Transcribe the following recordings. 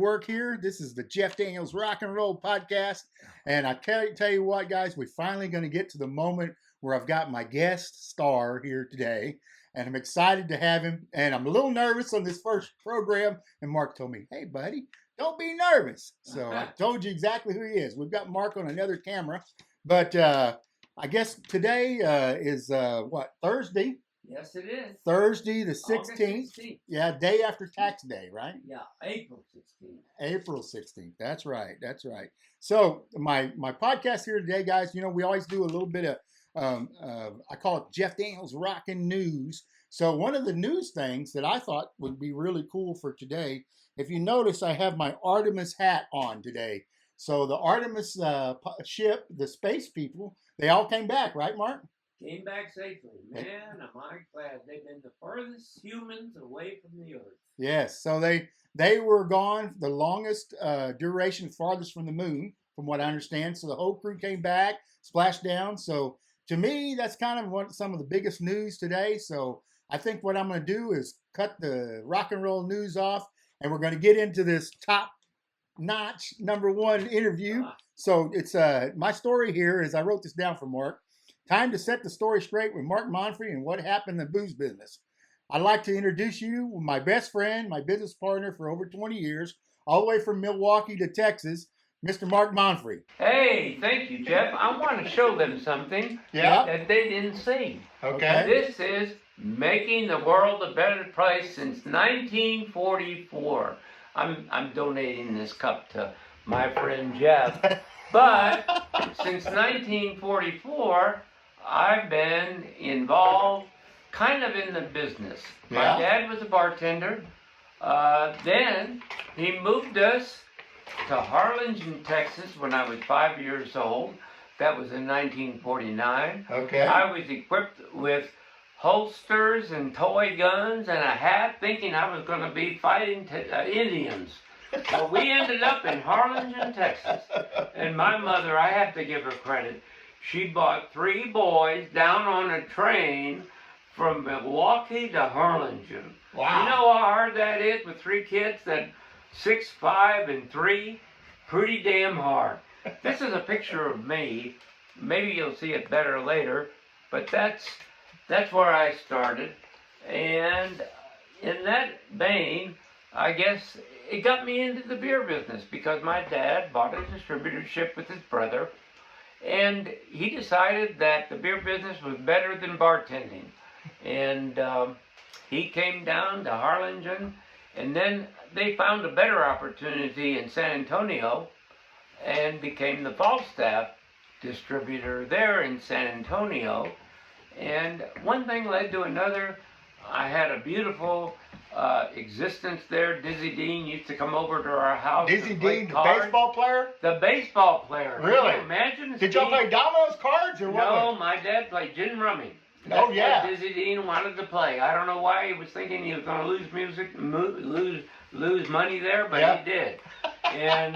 work here. This is the Jeff Daniels Rock and Roll Podcast. And I tell you what, guys, we're finally going to get to the moment where I've got my guest star here today. And I'm excited to have him. And I'm a little nervous on this first program. And Mark told me, hey, buddy, don't be nervous. So I told you exactly who he is. We've got Mark on another camera. But I guess today is Thursday? Yes, it is. Thursday the 16th. August 16th. Yeah, day after tax day, right? Yeah, April 16th. April 16th. That's right. That's right. So my podcast here today, guys, you know, we always do a little bit of, I call it Jeff Daniels Rockin' News. So one of the news things that I thought would be really cool for today, if you notice, I have my Artemis hat on today. So the Artemis ship, the space people, they all came back, right, Mark? Came back safely. Man, am I glad. They've been the furthest humans away from the Earth. Yes, so they were gone the longest duration, farthest from the moon, from what I understand. So the whole crew came back, splashed down. So to me, that's kind of some of the biggest news today. So I think what I'm going to do is cut the rock and roll news off, and we're going to get into this top-notch #1 interview. So it's my story here is I wrote this down for Mark. Time to set the story straight with Mark Monfrey and what happened in the booze business. I'd like to introduce you my best friend, my business partner for over 20 years, all the way from Milwaukee to Texas, Mr. Mark Monfrey. Hey, thank you, Jeff. I want to show them something that they didn't see. Okay. This is making the world a better place since 1944. I'm donating this cup to my friend Jeff. But since 1944, I've been involved kind of in the business. My dad was a bartender. Then he moved us to Harlingen, Texas when I was 5 years old. That was in 1949. Okay. I was equipped with holsters and toy guns and a hat thinking I was going to be fighting Indians. Well, we ended up in Harlingen, Texas. And my mother, I have to give her credit. She bought 3 boys down on a train from Milwaukee to Harlingen. Wow. You know how hard that is with 3 kids? That 6, 5, and 3? Pretty damn hard. This is a picture of me. Maybe you'll see it better later. But that's where I started. And in that vein, I guess it got me into the beer business because my dad bought a distributorship with his brother, and he decided that the beer business was better than bartending. And he came down to Harlingen, and then they found a better opportunity in San Antonio and became the Falstaff distributor there in San Antonio. And one thing led to another. I had a beautiful existence there. Dizzy Dean used to come over to our house. Dizzy Dean, the baseball player? The baseball player. Really? Can you imagine? Did y'all play dominoes, cards, or what? No, my dad played gin rummy. Oh, yeah. That's what Dizzy Dean wanted to play. I don't know why he was thinking he was going to lose money there, but he did. And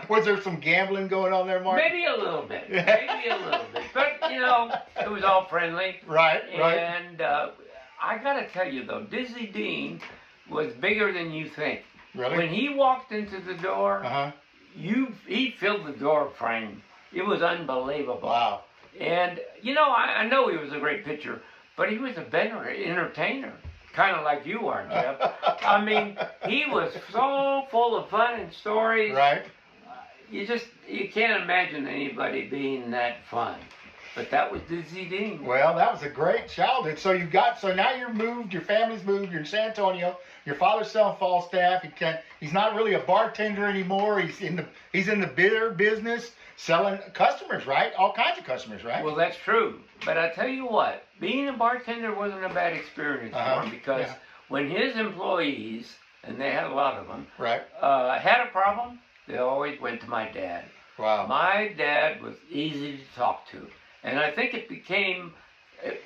was there some gambling going on there, Mark? Maybe a little bit. Maybe a little bit. But, you know, it was all friendly. Right. And I got to tell you, though, Dizzy Dean was bigger than you think. Really? When he walked into the door, he filled the door frame. It was unbelievable. Wow. And, you know, I know he was a great pitcher, but he was a better entertainer, kind of like you are, Jeff. I mean, he was so full of fun and stories. Right. You can't imagine anybody being that fun. But that was Dizzy Dean. Well, that was a great childhood. So now you're moved, your family's moved, you're in San Antonio, your father's selling Falstaff, he's not really a bartender anymore, he's in the beer business, selling customers, right? All kinds of customers, right? Well, that's true. But I tell you what, being a bartender wasn't a bad experience for him because when his employees, and they had a lot of them, had a problem, they always went to my dad. Wow. My dad was easy to talk to. And I think it became,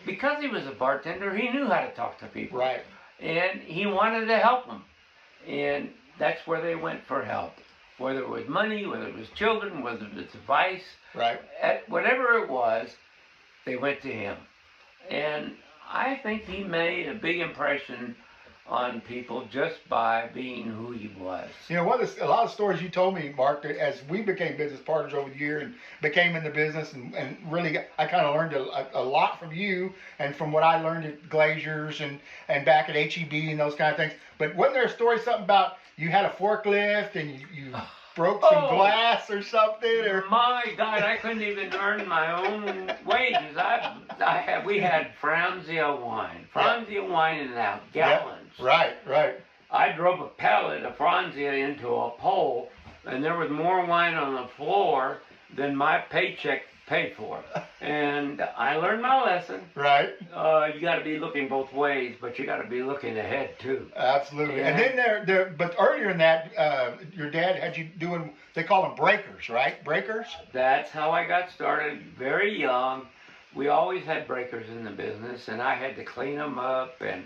because he was a bartender, he knew how to talk to people. Right. And he wanted to help them. And that's where they went for help. Whether it was money, whether it was children, whether it was advice. Right. Whatever it was, they went to him. And I think he made a big impression on people just by being who he was. You know, a lot of stories you told me, Mark, that as we became business partners over the year and became in the business, and really, I kind of learned a lot from you and from what I learned at Glazier's and back at HEB and those kind of things. But wasn't there a story, something about you had a forklift and you broke some glass or something? Or my God, I couldn't even earn my own wages. We had Franzia wine in the gallons. Right. I drove a pallet of Franzia into a pole, and there was more wine on the floor than my paycheck paid for. And I learned my lesson. Right. You got to be looking both ways, but you got to be looking ahead too. Absolutely. And then but earlier in that, your dad had you doing, they call them breakers, right? Breakers? That's how I got started, very young. We always had breakers in the business, and I had to clean them up and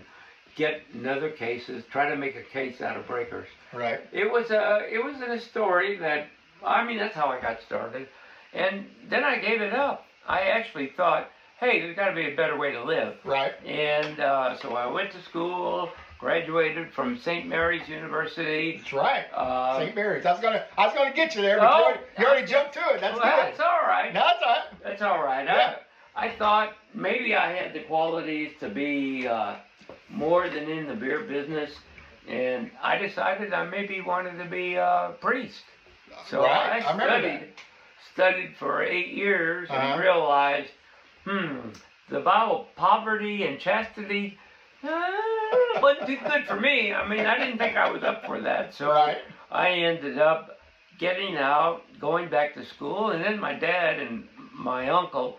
get another cases, try to make a case out of breakers. Right. It was a story that, I mean, that's how I got started. And then I gave it up. I actually thought, hey, there's got to be a better way to live. Right. And so I went to school, graduated from St. Mary's University. That's right. St. Mary's. I was gonna get you there, but you already jumped to it. That's good. That's all right. No, that's all right. That's all right. Yeah. I thought maybe I had the qualities to be more than in the beer business, and I decided I maybe wanted to be a priest. So right. I studied for 8 years and realized, the Bible, poverty and chastity, wasn't too good for me. I mean, I didn't think I was up for that. So I ended up getting out, going back to school, and then my dad and my uncle,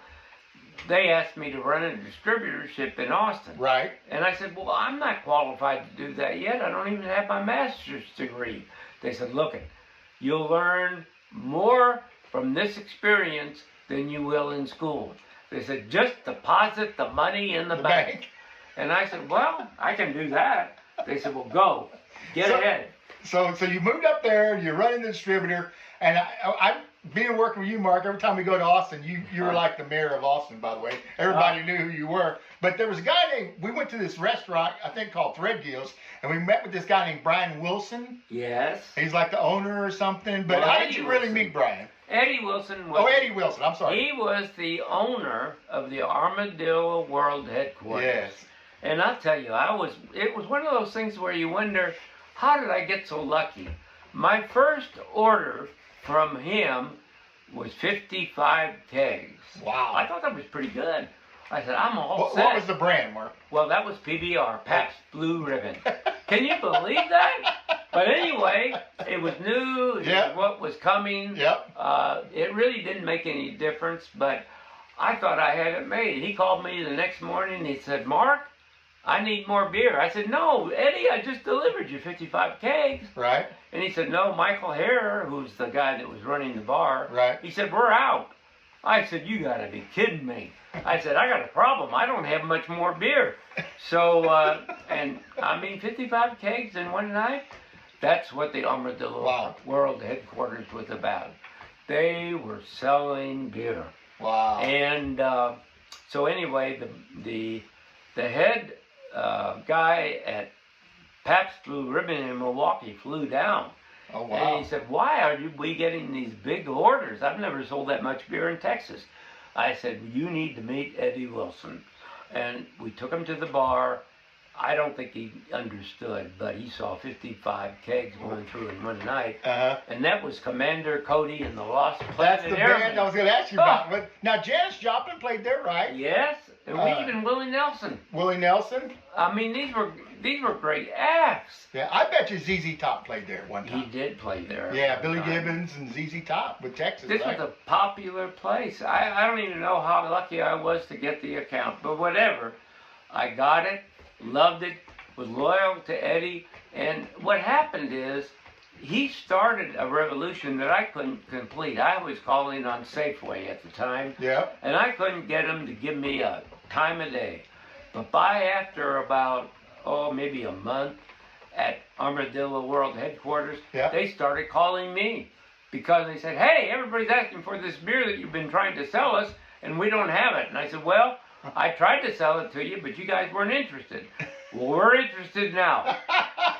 they asked me to run a distributorship in Austin. Right. And I said, well, I'm not qualified to do that yet. I don't even have my master's degree. They said, look, you'll learn more from this experience than you will in school. They said, just deposit the money in the bank. And I said, well, I can do that. They said, well, go. Get ahead. So you moved up there, you're running the distributor, and I being working with you, Mark, every time we go to Austin, you were like the mayor of Austin, by the way. Everybody knew who you were. But there was a guy we went to this restaurant, I think called Threadgill's, and we met with this guy named Brian Wilson. Yes. He's like the owner or something. But how did you really meet Brian? Eddie Wilson was... Oh, Eddie Wilson, I'm sorry. He was the owner of the Armadillo World Headquarters. Yes. And I'll tell you, it was one of those things where you wonder, how did I get so lucky? My first order from him was 55 kegs. Wow. I thought that was pretty good. I said, I'm all set. What was the brand, Mark? Well, that was PBR, Pabst Blue Ribbon. Can you believe that? But anyway, it was new. It was what was coming. Yep. It really didn't make any difference, but I thought I had it made. He called me the next morning. He said, Mark, I need more beer. I said, no, Eddie, I just delivered you 55 kegs. Right. And he said, no, Michael Harrer, who's the guy that was running the bar, right. He said, we're out. I said, you got to be kidding me. I said, I got a problem. I don't have much more beer. So, and I mean, 55 kegs in one night, that's what the Armadillo World Headquarters was about. They were selling beer. Wow. And so anyway, the head guy at Pabst Blue Ribbon in Milwaukee flew down. Oh, wow. And he said, why are we getting these big orders? I've never sold that much beer in Texas. I said, you need to meet Eddie Wilson. And we took him to the bar. I don't think he understood, but he saw 55 kegs going through in one night. And that was Commander Cody and the Lost Planet That's the Airmen. band I was going to ask you about. But now, Janis Joplin played there, right? Yes. And even Willie Nelson. Willie Nelson? I mean, these were great acts. Yeah, I bet you ZZ Top played there one time. He did play there. Yeah, Billy Gibbons and ZZ Top with Texas. This was a popular place. I don't even know how lucky I was to get the account, but whatever. I got it, loved it, was loyal to Eddie, and what happened is he started a revolution that I couldn't complete. I was calling on Safeway at the time, and I couldn't get him to give me a time of day. But after about, maybe a month at Armadillo World Headquarters, they started calling me because they said, hey, everybody's asking for this beer that you've been trying to sell us, and we don't have it. And I said, well, I tried to sell it to you, but you guys weren't interested. Well, we're interested now.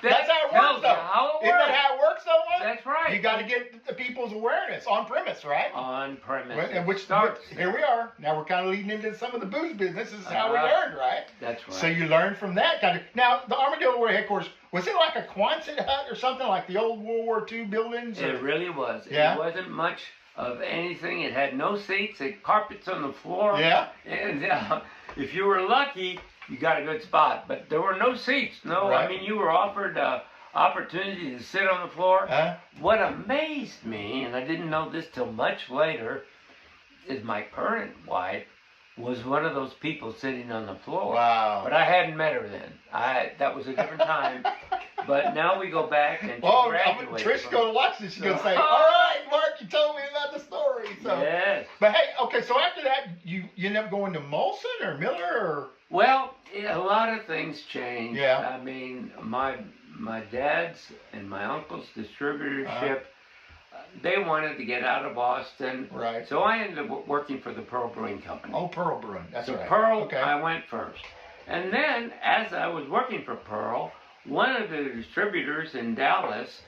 That's how it tells works, you though. how it Isn't that works. how it works, though, Mike? That's right. You got to get the people's awareness on premise, right? On premise. And which starts. here we are. Now we're kind of leading into some of the booze business. This is how we Uh-huh. learned, right? That's right. So you learn from that kind of. Now the Armadillo War headquarters, was it like a Quonset hut or something like the old World War II buildings? Or? It really was. Yeah. It wasn't much of anything. It had no seats. It had carpets on the floor. Yeah. And if you were lucky, you got a good spot. But there were no seats. No, Right. I mean, you were offered opportunity to sit on the floor. What amazed me, and I didn't know this till much later, is my current wife was one of those people sitting on the floor. Wow. But I hadn't met her then. That was a different time. But now we go back and she graduated. Trish going to watch this. She's going to say, "All right, Mark, you told me about the story." So. Yes. But hey, okay. So after that, you end up going to Molson or Miller or. Well, a lot of things changed. Yeah. I mean, my dad's and my uncle's distributorship, they wanted to get out of Boston. Right. So I ended up working for the Pearl Brewing Company. Oh, Pearl Brewing. That's So right. Pearl, Okay. I went first. And then, as I was working for Pearl, one of the distributors in Dallas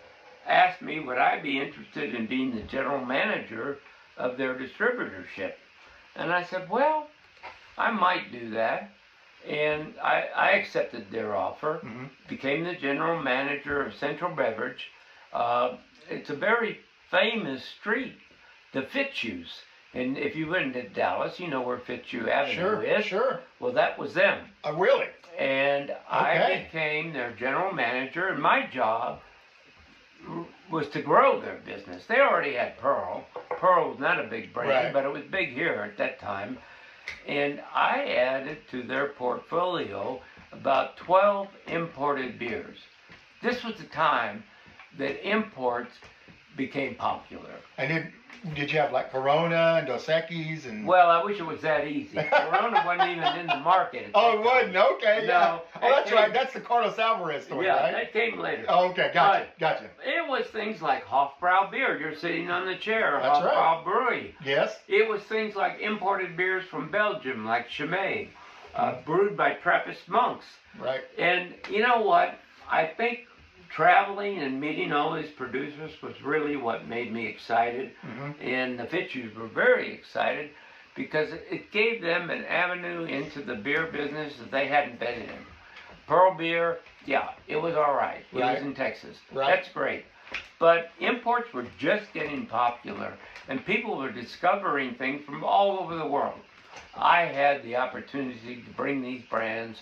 asked me would I be interested in being the general manager of their distributorship. And I said, well, I might do that. And I accepted their offer, became the general manager of Central Beverage. It's a very famous street, the Fitzhughs. And if you've been to Dallas, you know where Fitzhugh Avenue is. Sure. Well, that was them. Really? And I became their general manager, and my job was to grow their business. They already had Pearl. Pearl was not a big brand, but it was big here at that time. And I added to their portfolio about 12 imported beers. This was the time that imports became popular. And did you have like Corona and Dos Equis and? Well, I wish it was that easy. Corona wasn't even in the market. Oh, it wasn't? Okay, yeah. No, Oh, that's right. That's the Carlos Alvarez story, yeah, right? that came later. Oh, okay, gotcha. It was things like Hofbrau beer. You're sitting on the chair. That's Hofbrau right. Brewery. Yes. It was things like imported beers from Belgium, like Chimay, brewed by Trappist monks. Right. And you know what? I think traveling and meeting all these producers was really what made me excited. And the Fitzhughs were very excited because it gave them an avenue into the beer business that they hadn't been in. Pearl beer, yeah, it was all right. It was in Texas. That's great. But imports were just getting popular, and people were discovering things from all over the world. I had the opportunity to bring these brands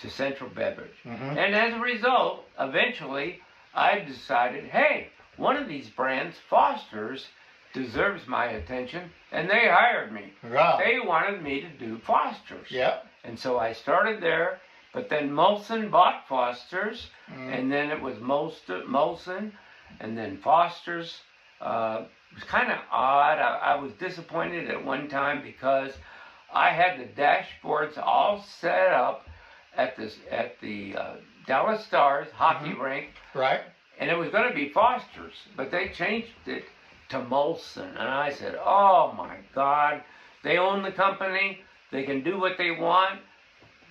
to Central Beverage. And as a result, eventually, I decided, hey, one of these brands, Foster's, deserves my attention, and they hired me. Wow. They wanted me to do Foster's. Yep. And so I started there, but then Molson bought Foster's, and then it was Molson, and then Foster's. It was kind of odd. I was disappointed at one time because I had the dashboards all set up at the Dallas Stars hockey rink. Right. And it was going to be Foster's, but they changed it to Molson. And I said, oh my God, they own the company. They can do what they want.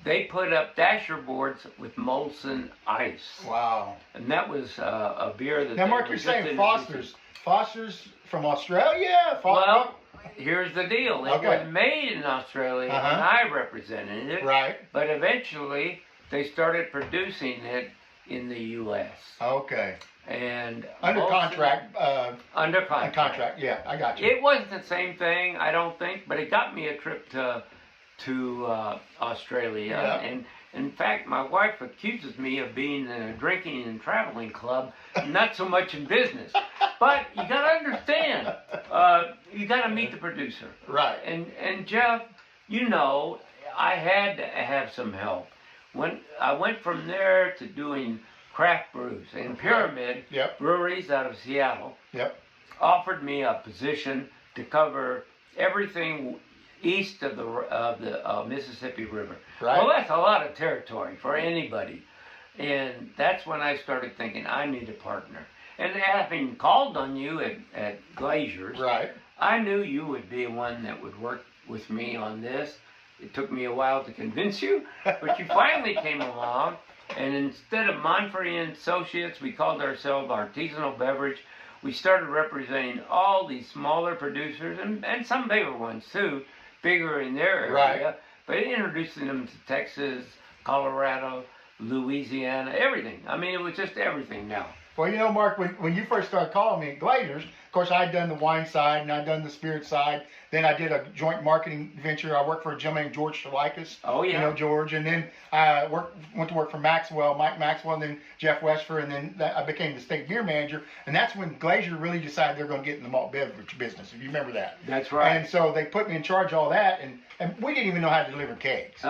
They put up dasher boards with Molson Ice. Wow. And that was a beer that now, they Mark, were you're just saying introducing. Foster's. Foster's from Australia? Well, here's the deal. It Okay. was made in Australia, and I represented it. Right. But eventually, they started producing it in the U.S. Okay. And Under Molson- contract. Under contract. Contract. Yeah, I got you. It wasn't the same thing, I don't think, but it got me a trip to Australia. Yeah. And in fact, my wife accuses me of being in a drinking and traveling club, not so much in business. But you got to understand, you got to meet the producer. Right. And Jeff, you know, I had to have some help. When I went from there to doing craft brews, and Pyramid Breweries out of Seattle offered me a position to cover everything east of the Mississippi River. Right. Well, that's a lot of territory for anybody. And that's when I started thinking, I need a partner. And having called on you at Glazier's, I knew you would be one that would work with me on this. It took me a while to convince you, but you finally came along. And instead of Monfrey and Associates, we called ourselves Artisanal Beverage. We started representing all these smaller producers and some bigger ones too, bigger in their area, Right. but introducing them to Texas, Colorado, Louisiana, everything. I mean, it was just everything now. Well, you know, Mark, when you first started calling me at Glazers, of course, I'd done the wine side and I'd done the spirit side. Then I did a joint marketing venture. I worked for a gentleman named George Shalikas. Oh, yeah. You know, George. And then I went to work for Mike Maxwell, and then Jeff Westford, and then I became the state beer manager. And that's when Glazier really decided they're going to get in the malt beverage business, if you remember that. That's right. And so they put me in charge of all that, and we didn't even know how to deliver kegs.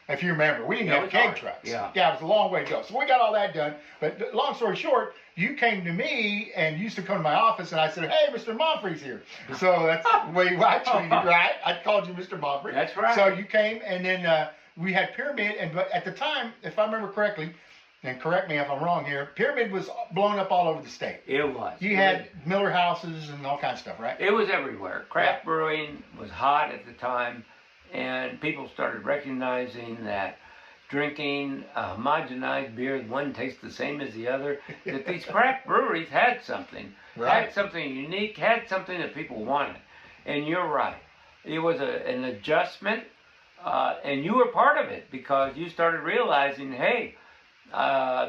If you remember, we didn't have keg trucks. Yeah, it was a long way to go. So we got all that done. But long story short, you came to me and used to come to my office, and I said, "Hey, Mr. Monfrey's here." So that's the way I treated you, right? I called you Mr. Monfrey. That's right. So you came, and then we had Pyramid, but at the time, if I remember correctly, and correct me if I'm wrong here, Pyramid was blown up all over the state. It was. You had Miller houses and all kinds of stuff, right? It was everywhere. Craft brewing was hot at the time, and people started recognizing that drinking homogenized beer, one tastes the same as the other, that these craft breweries had something. Right. Had something unique, had something that people wanted. And you're right. It was an adjustment, and you were part of it because you started realizing, hey,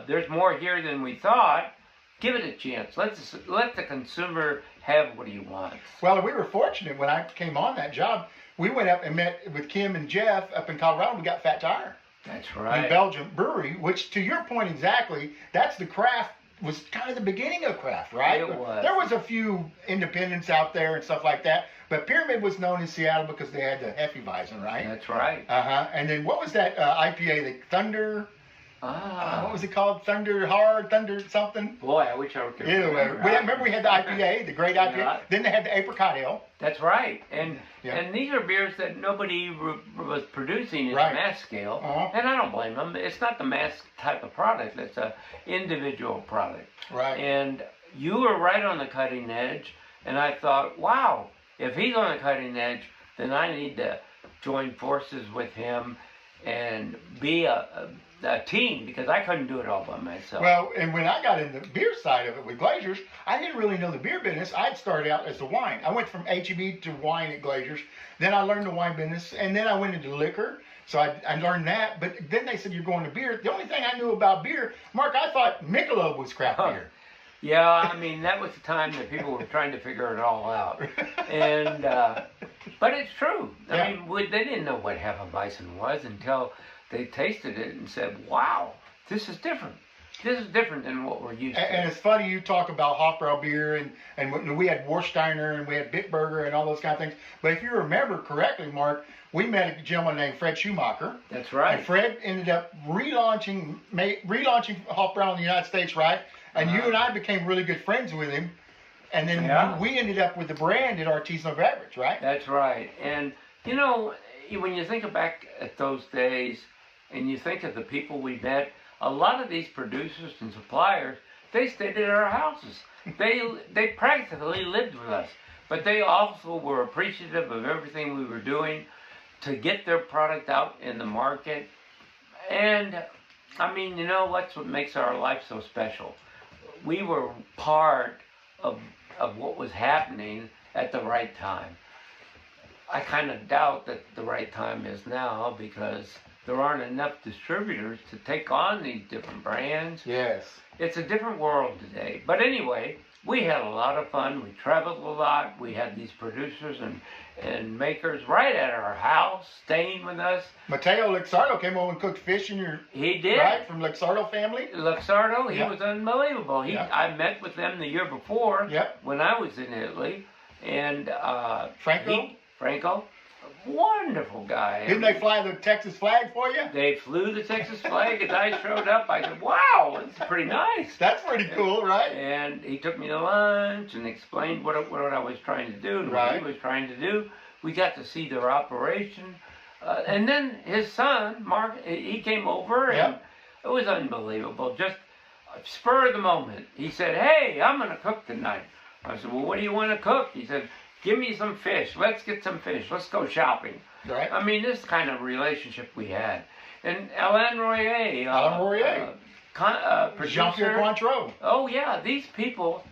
there's more here than we thought. Give it a chance. Let the consumer have what he wants. Well, we were fortunate when I came on that job. We went up and met with Kim and Jeff up in Colorado. We got Fat Tire. That's right. In Belgium Brewery, which to your point exactly, that's the craft, was kind of the beginning of craft, right? It was. There was a few independents out there and stuff like that, but Pyramid was known in Seattle because they had the Hefeweizen, right? That's right. And then what was that IPA, the Thunder? What was it called? Thunder something? Boy, I wish I could Anyway, remember we had the IPA, the great IPA. Yeah. Then they had the apricot ale. That's right. And Yeah. and these are beers that nobody was producing in Right. a mass scale. Uh-huh. And I don't blame them. It's not the mass type of product. It's a individual product. Right. And you were right on the cutting edge. And I thought, wow, if he's on the cutting edge, then I need to join forces with him and be a team, because I couldn't do it all by myself. Well, and when I got in the beer side of it with Glazers, I didn't really know the beer business. I'd started out as the wine. I went from HEB to wine at Glazers. Then I learned the wine business, and then I went into liquor. So I learned that. But then they said, you're going to beer. The only thing I knew about beer, Mark, I thought Michelob was craft beer. Yeah, I mean, that was the time that people were trying to figure it all out. And, but it's true. I mean, they didn't know what Hefeweizen was until they tasted it and said, wow, this is different. This is different than what we're used to. And it's funny you talk about Hofbrau beer, and we had Warsteiner and we had Bitburger and all those kind of things. But if you remember correctly, Mark, we met a gentleman named Fred Schumacher. That's right. And Fred ended up relaunching Hofbrau in the United States, right? And you and I became really good friends with him. And then we ended up with the brand at Artisanal Beverage, right? That's right. And, you know, when you think back at those days and you think of the people we met, a lot of these producers and suppliers, they stayed at our houses. They practically lived with us. But they also were appreciative of everything we were doing to get their product out in the market. And, I mean, you know, that's what makes our life so special. We were part of what was happening at the right time. I kind of doubt that the right time is now, because there aren't enough distributors to take on these different brands. Yes. It's a different world today. But anyway, we had a lot of fun. We traveled a lot. We had these producers and makers right at our house, staying with us. Mateo Luxardo came over and cooked fish in your... He did. Right, from Luxardo family? Luxardo, he was unbelievable. I met with them the year before when I was in Italy. And Franco, a wonderful guy. Didn't they fly the Texas flag for you? They flew the Texas flag as I showed up. I said, wow, it's pretty nice. That's pretty cool, right? And he took me to lunch and explained what I was trying to do and what he was trying to do. We got to see their operation. And then his son, Mark, he came over and it was unbelievable. Just spur of the moment. He said, hey, I'm going to cook tonight. I said, well, what do you want to cook? He said, give me some fish. Let's get some fish. Let's go shopping. Right. I mean, this kind of relationship we had. And Alain Royer. Alain Royer. Producer. Jean-Pierre Cointreau. Oh, yeah, these people,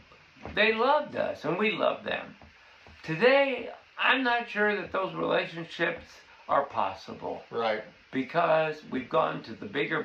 they loved us, and we loved them. Today, I'm not sure that those relationships are possible. Right. Because we've gone to the bigger,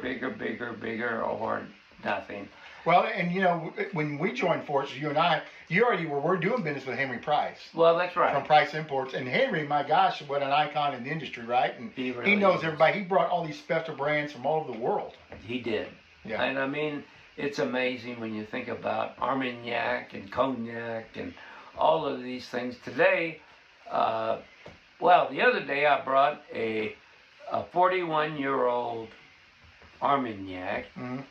or nothing. Well, and you know, when we joined forces, you and I, you already were doing business with Henry Price. Well, that's right. From Price Imports. And Henry, my gosh, what an icon in the industry, right? And he really knows is. everybody. He brought all these special brands from all over the world. He did. Yeah. And I mean, it's amazing when you think about Armagnac and Cognac and all of these things. Today, well, the other day I brought a 41-year-old Armagnac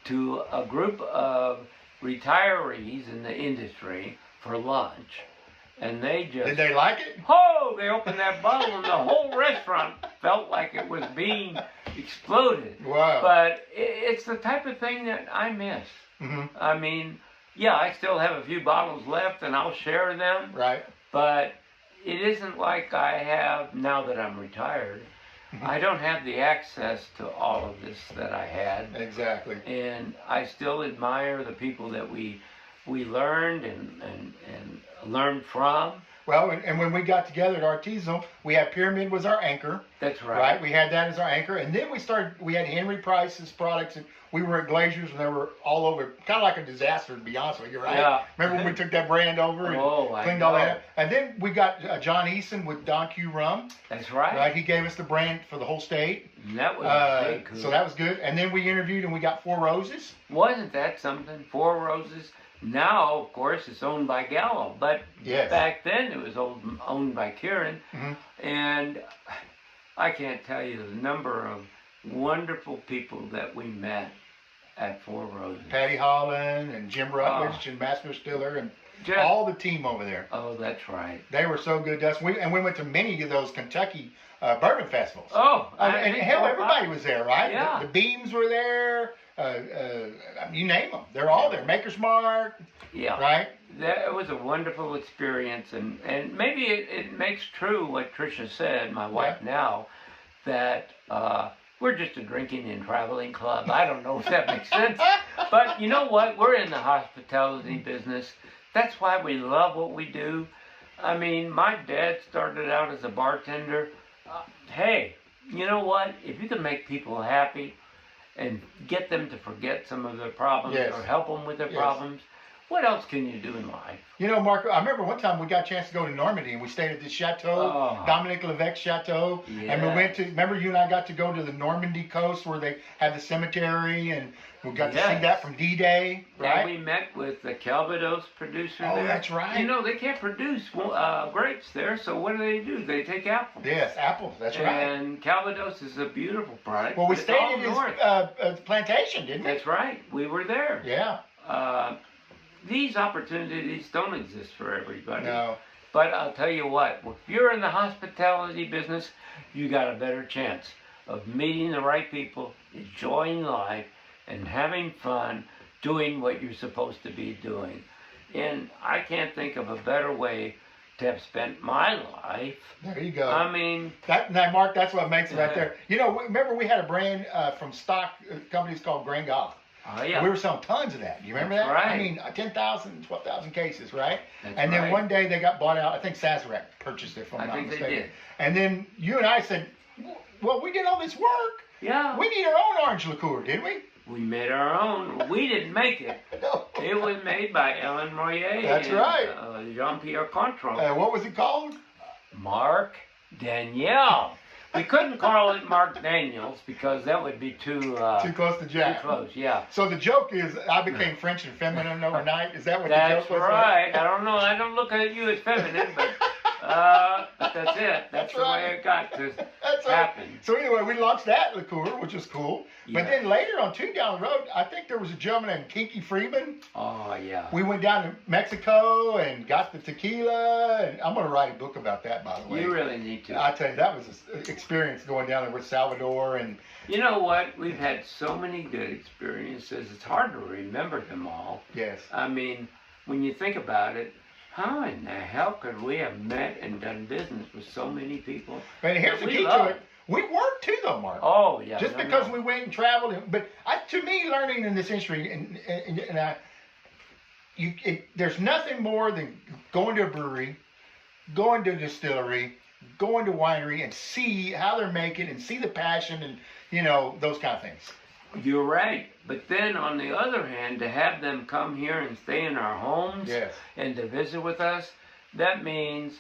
to a group of retirees in the industry for lunch. And they just... Did they like it? Oh, they opened that bottle and the whole restaurant felt like it was being exploded. Wow. But it's the type of thing that I miss. I mean, yeah, I still have a few bottles left and I'll share them. Right. But it isn't like I have, now that I'm retired, I don't have the access to all of this that I had. Exactly. And I still admire the people that we learned and learned from. Well, and when we got together at Artisanal, we had Pyramid was our anchor. That's right. Right, we had that as our anchor, and then we had Henry Price's products, and we were at Glazier's, and they were all over, kind of like a disaster, to be honest with you, right? Yeah. Remember when we took that brand over and cleaned all that up? And then we got John Eason with Don Q Rum. That's right. Right, he gave us the brand for the whole state. And that was big cool. So that was good. And then we interviewed, and we got Four Roses. Wasn't that something? Four Roses. Now, of course, it's owned by Gallo, but back then it was owned by Kieran. And I can't tell you the number of wonderful people that we met at Four Roses. Patty Holland and Jim Rutledge and Master Stiller and all the team over there. Oh, that's right. They were so good to us. We went to many of those Kentucky bourbon festivals. Oh, and hell, everybody was there, right? Yeah. The Beams were there. You name them. They're all there. Maker's Mark. Yeah. Right? That was a wonderful experience. And maybe it makes true what Tricia said, my wife now, that we're just a drinking and traveling club. I don't know if that makes sense. But you know what? We're in the hospitality business. That's why we love what we do. I mean, my dad started out as a bartender. Hey, you know what? If you can make people happy and get them to forget some of their problems or help them with their problems, what else can you do in life? You know, Mark, I remember one time we got a chance to go to Normandy and we stayed at this chateau, Dominique Levesque's chateau. Yeah. And we went to, remember you and I got to go to the Normandy coast where they had the cemetery and we got to see that from D-Day, right? And we met with the Calvados producer there. Oh, that's right. You know, they can't produce grapes there, so what do? They take apples. Yes, apples, that's right. And Calvados is a beautiful product. Well, we stayed at his plantation, didn't we? That's right. We were there. Yeah. These opportunities don't exist for everybody. No. But I'll tell you what, if you're in the hospitality business, you got a better chance of meeting the right people, enjoying life, and having fun doing what you're supposed to be doing. And I can't think of a better way to have spent my life. There you go. I mean... Now, Mark, that's what makes it right there. You know, remember we had a brand from stock companies called Grand Gulf. Oh, yeah. We were selling tons of that. You remember that? Right. I mean, 10,000, 12,000 cases, right? That's and then right. one day they got bought out. I think Sazerac purchased it from I think they did. And then you and I said, well, we did all this work. Yeah. We need our own orange liqueur, didn't we? We made our own. We didn't make it. No. It was made by Ellen Moyer. That's right. Jean-Pierre Cointreau. What was it called? Mark Daniel. We couldn't call it Mark Daniels because that would be too close to Jack. Too close, yeah. So the joke is, I became French and feminine overnight. Is that what the joke was? That's right. I don't know. I don't look at you as feminine, but that's it. That's the way it got to happen. So anyway, we launched that liqueur, which was cool. Yeah. But then later on, down the road, I think there was a gentleman named Kinky Freeman. Oh, yeah. We went down to Mexico and got the tequila. And I'm going to write a book about that, by the way. You really need to. I tell you, that was an experience going down there with Salvador. And you know what? We've had so many good experiences. It's hard to remember them all. Yes. I mean, when you think about it, how in the hell could we have met and done business with so many people? And here's the key to it. We worked too, though, Mark. Oh yeah. Just because we went and traveled, but to me, learning in this industry, there's nothing more than going to a brewery, going to a distillery, going to a winery, and see how they're making, and see the passion, and those kind of things. You're right. But then on the other hand, to have them come here and stay in our homes Yes. and to visit with us, that means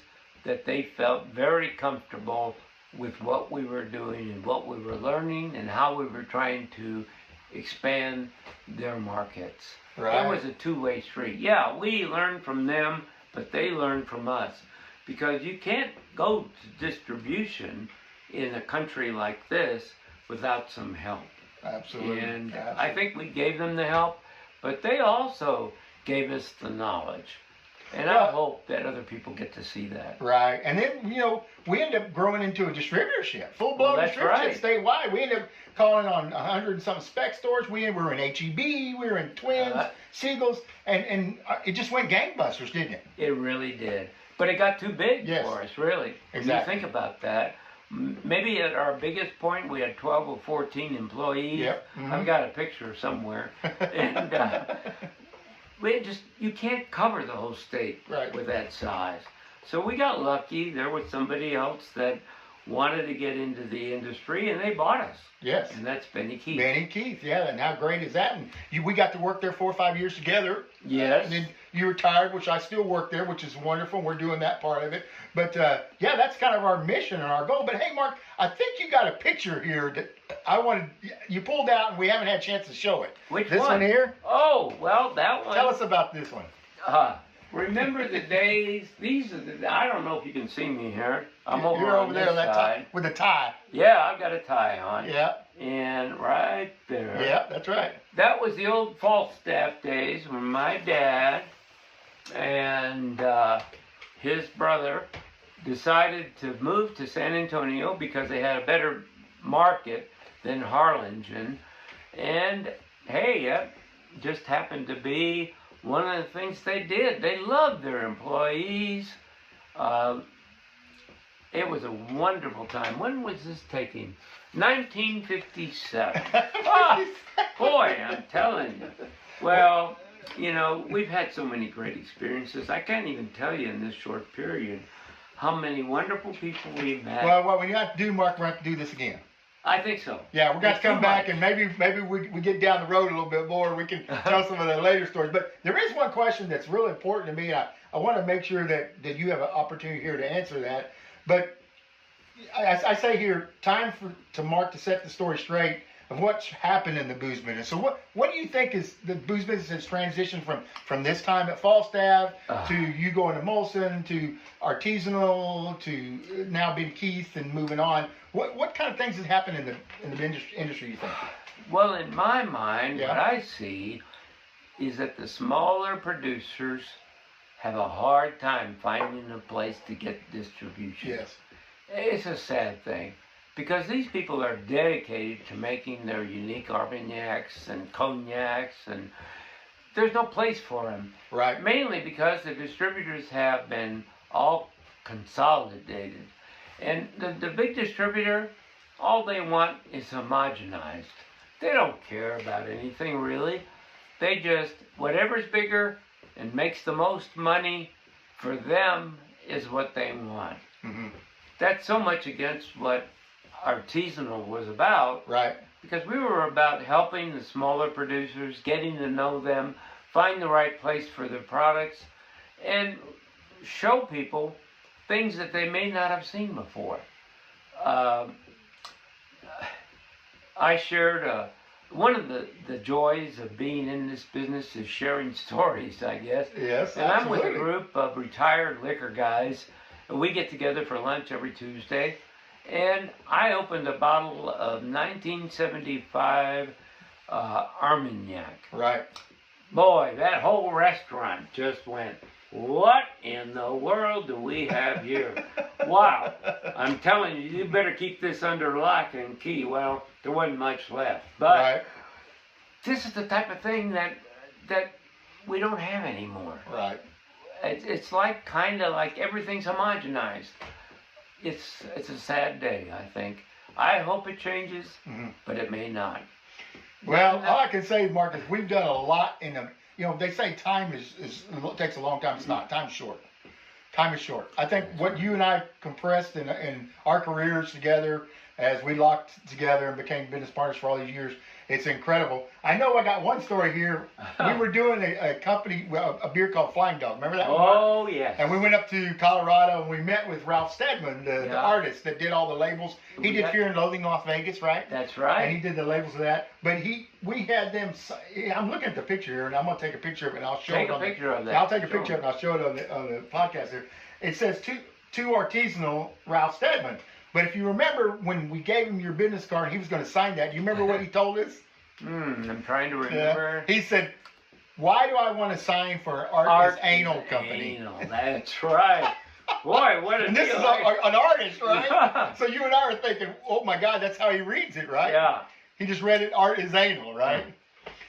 that they felt very comfortable with what we were doing and what we were learning and how we were trying to expand their markets. Right. It was a two-way street. Yeah, we learned from them, but they learned from us. Because you can't go to distribution in a country like this without some help. Absolutely. And Absolutely. I think we gave them the help, but they also gave us the knowledge. And I hope that other people get to see that. Right. And then, we end up growing into a distributorship, full-blown distributorship statewide. We end up calling on 100 and something spec stores. We were in HEB, we were in Twins, Siegel's, and it just went gangbusters, didn't it? It really did. But it got too big for us, really. Exactly. When you think about that. Maybe at our biggest point, we had 12 or 14 employees. Yep. Mm-hmm. I've got a picture somewhere. And you can't cover the whole state with that size. So we got lucky. There was somebody else that wanted to get into the industry, and they bought us. Yes. And that's Benny Keith. Benny Keith, yeah. And how great is that? And we got to work there 4 or 5 years together. Yes. And then you retired, which I still work there, which is wonderful. We're doing that part of it. But, yeah, that's kind of our mission and our goal. But, hey, Mark, I think you got a picture here that you pulled out, and we haven't had a chance to show it. Which this one? This one here? Oh, well, that one. Tell us about this one. Remember the days? These are I don't know if you can see me here. You're over there on that side with a tie. Yeah, I've got a tie on. Yeah. And right there. Yeah, that's right. That was the old Falstaff days when my dad and his brother decided to move to San Antonio because they had a better market than Harlingen. And hey, it just happened to be one of the things they did. They loved their employees. It was a wonderful time. When was this taking? 1957. Boy, I'm telling you. Well, we've had so many great experiences. I can't even tell you in this short period how many wonderful people we've met. Well, what we have to do, Mark, we're going to have to do this again. I think so. Yeah, we're going to come back and maybe we get down the road a little bit more. We can tell some of the later stories. But there is one question that's really important to me. I want to make sure that you have an opportunity here to answer that. But I say here, time to Mark to set the story straight of what's happened in the booze business. So what do you think is the booze business has transitioned from this time at Falstaff to you going to Molson to artisanal to now being Keith and moving on? What kind of things has happened in the industry, you think? Well, in my mind, what I see is that the smaller producers have a hard time finding a place to get distribution. Yes. It's a sad thing because these people are dedicated to making their unique Armagnacs and cognacs, and there's no place for them. Right. Mainly because the distributors have been all consolidated. And the big distributor, all they want is homogenized. They don't care about anything really. They just, whatever's bigger and makes the most money for them is what they want. Mm-hmm. That's so much against what artisanal was about. Right. Because we were about helping the smaller producers, getting to know them, find the right place for their products, and show people things that they may not have seen before. I shared one of the joys of being in this business is sharing stories, I guess. Yes, and I'm with a group of retired liquor guys, and we get together for lunch every Tuesday. And I opened a bottle of 1975 Armagnac. Right. Boy, that whole restaurant just went, what in the world do we have here? Wow. I'm telling you, you better keep this under lock and key. Well, there wasn't much left. But this is the type of thing that we don't have anymore. Right. It's like kind of like everything's homogenized. It's a sad day, I think. I hope it changes, Mm-hmm. but it may not. Well, all I can say, Mark, is we've done a lot in the. You know, they say time is takes a long time. It's not. Time's short. Time is short. I think what you and I compressed in our careers together, as we locked together and became business partners for all these years, it's incredible. I know I got one story here. We were doing a company, a beer called Flying Dog. Remember that one? Oh, yes. And we went up to Colorado and we met with Ralph Steadman, the artist that did all the labels. He did Fear and Loathing Las Vegas, right? That's right. And he did the labels of that. But we had them. I'm looking at the picture here, and I'm gonna take a picture of it, and I'll show it. Take a picture of that. I'll take a picture of it, and I'll show it on the podcast here. It says two artisanal Ralph Steadman. But if you remember when we gave him your business card, he was going to sign that. Do you remember what he told us? I'm trying to remember. He said, "Why do I want to sign for Art is Anal Company?" Anal, that's right. Boy, what a And this deal. is an artist, right? So you and I are thinking, "Oh my God, that's how he reads it, right?" Yeah. He just read it, Art is Anal, right?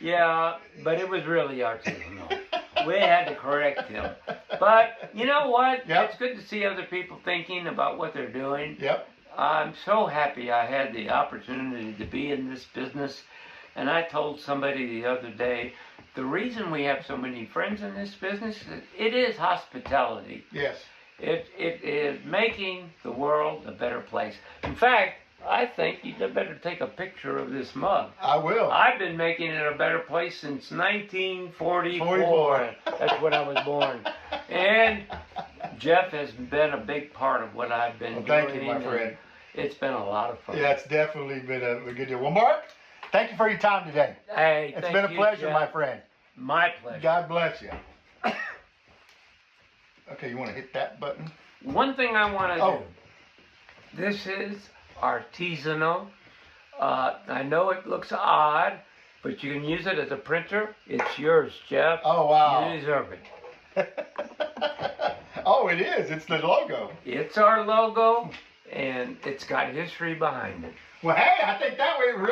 Yeah, but it was really artisanal. We had to correct him. But you know what? Yep. It's good to see other people thinking about what they're doing. Yep. I'm so happy I had the opportunity to be in this business. And I told somebody the other day, the reason we have so many friends in this business, it is hospitality. Yes. It is making the world a better place. In fact, I think you'd better take a picture of this mug. I will. I've been making it a better place since 1944. 44. That's when I was born. And Jeff has been a big part of what I've been doing. Thank you, my friend. It's been a lot of fun. Yeah, it's definitely been a good deal. Well, Mark, thank you for your time today. Hey, It's been a pleasure, Jeff. my friend. My pleasure. God bless you. Okay, you want to hit that button? One thing I want to Oh. do. This is artisanal. I know it looks odd, but you can use it as a printer. It's yours, Jeff. Oh, wow. You deserve it. Oh, it is. It's the logo. It's our logo, and it's got history behind it. Well, hey, I think that way really